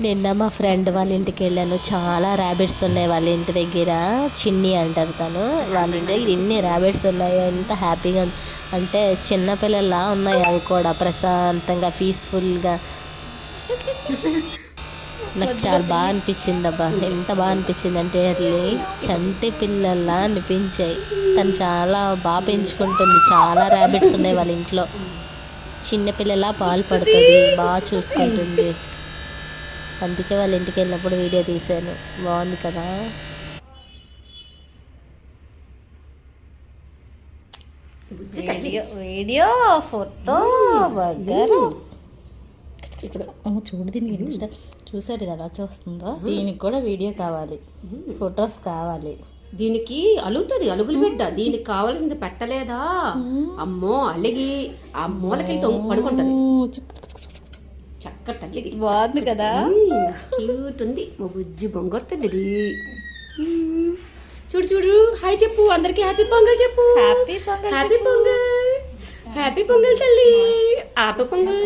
నిన్న మా ఫ్రెండ్ వాళ్ళ ఇంటికి వెళ్ళాను. చాలా ర్యాబిట్స్ ఉన్నాయి వాళ్ళ ఇంటి దగ్గర. చిన్ని అంటారు తను. వాళ్ళ ఇంటి దగ్గర ఇన్ని ర్యాబిట్స్ ఉన్నాయో, ఎంత హ్యాపీగా అంటే చిన్నపిల్లల్లా ఉన్నాయి. అవి కూడా ప్రశాంతంగా పీస్ఫుల్గా. నాకు చాలా బాగా అనిపించింది అబ్బా. ఎంత బాగా అనిపించింది అంటే ఎర్లీ చంటి పిల్లల్లా అనిపించాయి. తను చాలా బాగా పెంచుకుంటుంది. చాలా ర్యాబిట్స్ ఉన్నాయి వాళ్ళ ఇంట్లో. చిన్నపిల్లలా పాలు పడుతుంది, బాగా చూసుకుంటుంది. అందుకే వాళ్ళ ఇంటికి వెళ్ళినప్పుడు వీడియో తీశాను. బాగుంది కదా. Video photo burger. ఇప్పుడు చూడు దీనికి ఇష్టం. చూసారు ఇది ఎలా చూస్తుందో. దీనికి కూడా వీడియో కావాలి, ఫొటోస్ కావాలి. దీనికి అలుగుతుంది, అలుగులు బిడ్డ. దీనికి కావాల్సింది పెట్టలేదా, అమ్మో అలిగి ఆ మూలకెళ్ళి పడుకుంటుంది. చక్క తల్లిది, బాగుంది కదా. క్యూట్ ఉంది మా బుజ్జి బొంగర్ తల్లిది. చూడు చూడు, హాయ్ చెప్పు అందరికి. హ్యాపీ పొంగల్ చెప్పు. Happy pongal, happy pongal, happy pongal తల్లి. హ్యాపీ పొంగల్.